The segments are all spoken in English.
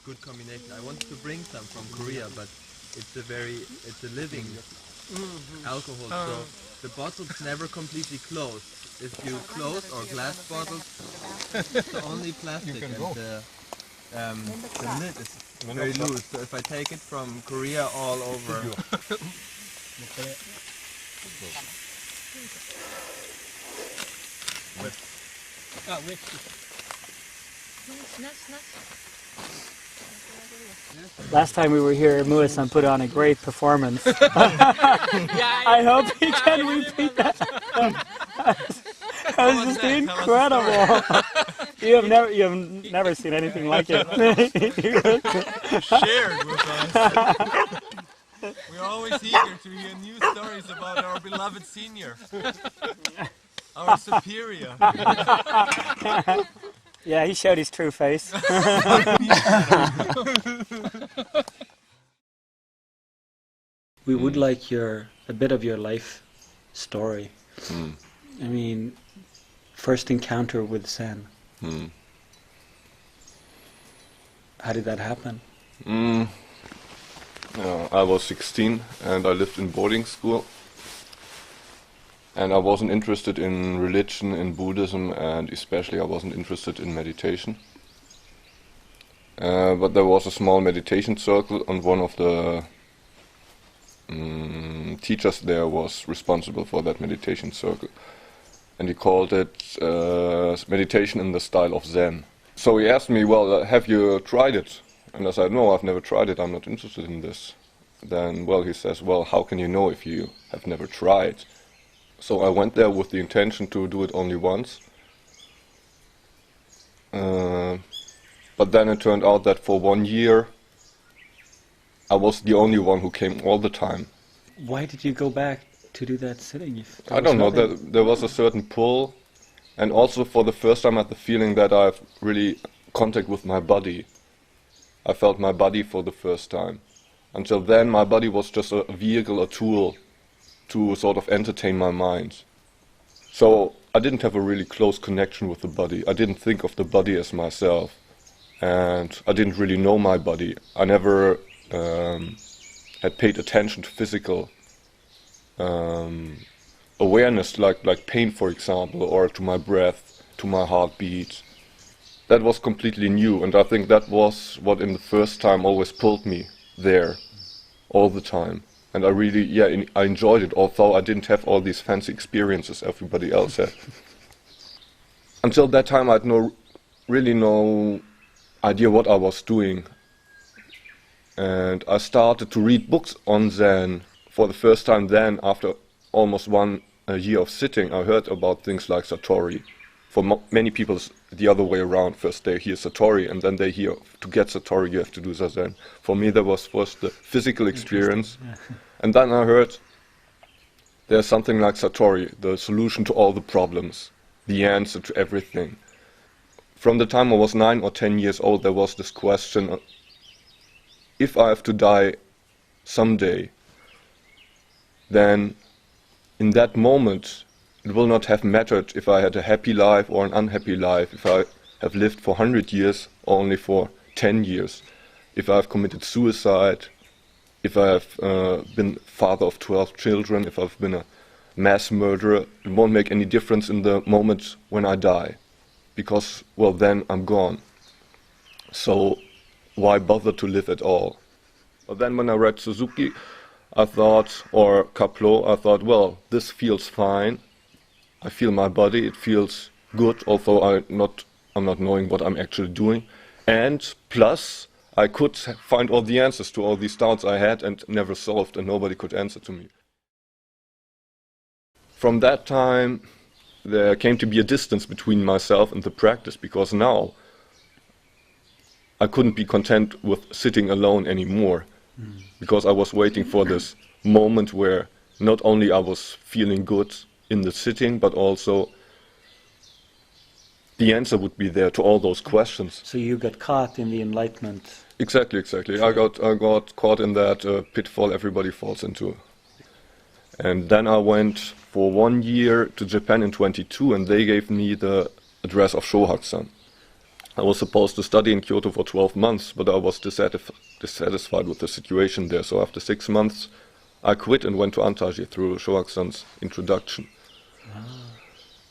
Good combination. I wanted to bring some from Korea, but it's a living alcohol, so the bottle's never completely closed. If you close or glass bottles, it's only plastic, and the lid is very loose. So if I take it from Korea all over, Last time we were here, Muho-san put on a great performance. I hope he can repeat that. That was just incredible. You have never seen anything like it. shared with us. We're always eager to hear new stories about our beloved senior, our superior. Yeah, he showed his true face. We would like a bit of your life story. I mean, first encounter with Zen. How did that happen? I was 16 and I lived in boarding school. And I wasn't interested in religion, in Buddhism, and especially I wasn't interested in meditation. But there was a small meditation circle, and one of the teachers there was responsible for that meditation circle. And he called it meditation in the style of Zen. So he asked me, well, have you tried it? And I said, no, I've never tried it, I'm not interested in this. Then, well, he says, well, how can you know if you have never tried? So I went there with the intention to do it only once. But then it turned out that for 1 year I was the only one who came all the time. Why did you go back to do that sitting? I don't know, there was a certain pull, and also for the first time I had the feeling that I have really contact with my body. I felt my body for the first time. Until then my body was just a vehicle, a tool to sort of entertain my mind. So I didn't have a really close connection with the body. I didn't think of the body as myself. And I didn't really know my body. I never had paid attention to physical awareness, like pain, for example, or to my breath, to my heartbeat. That was completely new, and I think that was what in the first time always pulled me there, all the time. And I really, I enjoyed it, although I didn't have all these fancy experiences everybody else had. Until that time I had really no idea what I was doing. And I started to read books on Zen for the first time then, after almost 1 year of sitting. I heard about things like Satori. For many people it's the other way around. First they hear Satori and then they hear, to get Satori you have to do Zazen. For me that was first the physical experience. And then I heard there's something like Satori, the solution to all the problems, the answer to everything. From the time I was 9 or 10 years old, there was this question, if I have to die someday, then in that moment it will not have mattered if I had a happy life or an unhappy life, if I have lived for 100 years or only for 10 years, if I have committed suicide, if I have been father of 12 children, if I've been a mass murderer. It won't make any difference in the moment when I die, because, well, then I'm gone. So why bother to live at all? But then when I read Suzuki, I thought, or Kaplo, I thought, well, this feels fine. I feel my body, it feels good, although I'm not knowing what I'm actually doing. And plus, I could find all the answers to all these doubts I had and never solved, and nobody could answer to me. From that time, there came to be a distance between myself and the practice, because now I couldn't be content with sitting alone anymore, because I was waiting for this moment where not only I was feeling good in the sitting, but also the answer would be there to all those questions. So you got caught in the enlightenment. Exactly. I got caught in that pitfall everybody falls into. And then I went for 1 year to Japan in 22, and they gave me the address of Shohaku-san. I was supposed to study in Kyoto for 12 months, but I was dissatisfied with the situation there. So after 6 months, I quit and went to Antaiji through Shohaku-san's introduction.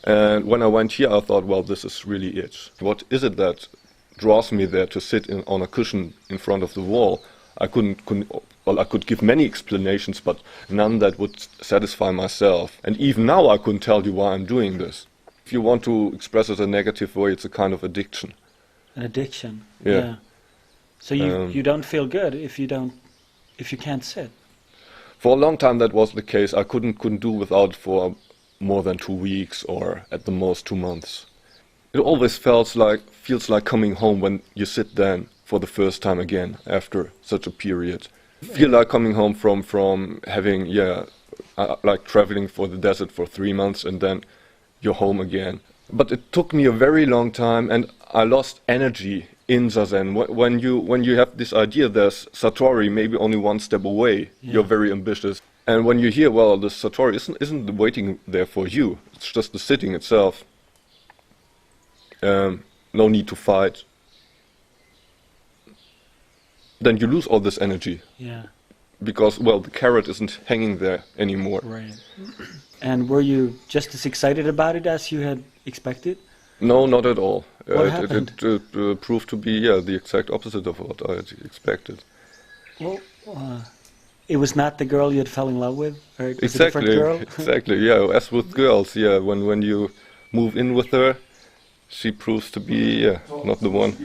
And when I went here, I thought, well, this is really it. What is it that draws me there to sit on a cushion in front of the wall? I could give many explanations, but none that would satisfy myself. And even now I couldn't tell you why I'm doing this. If you want to express it a negative way, it's a kind of addiction. An addiction? Yeah. So you don't feel good if you can't sit? For a long time that was the case. I couldn't do without for more than 2 weeks, or at the most 2 months. It always feels like coming home when you sit then for the first time again after such a period. Feel like coming home from having like traveling for the desert for 3 months and then you're home again. But it took me a very long time, and I lost energy in Zazen. When you have this idea there's Satori maybe only 1 step away, you're very ambitious. And when you hear, well, the Satori isn't waiting there for you, it's just the sitting itself. No need to fight. then you lose all this energy. Yeah. Because, well, the carrot isn't hanging there anymore. Right. And were you just as excited about it as you had expected? No, not at all. What happened? It proved to be, yeah, the exact opposite of what I had expected. Well, it was not the girl you had fell in love with? Or it was Exactly, a different girl? exactly, yeah, as with girls, yeah, when you move in with her, she proves to be, yeah, not the one.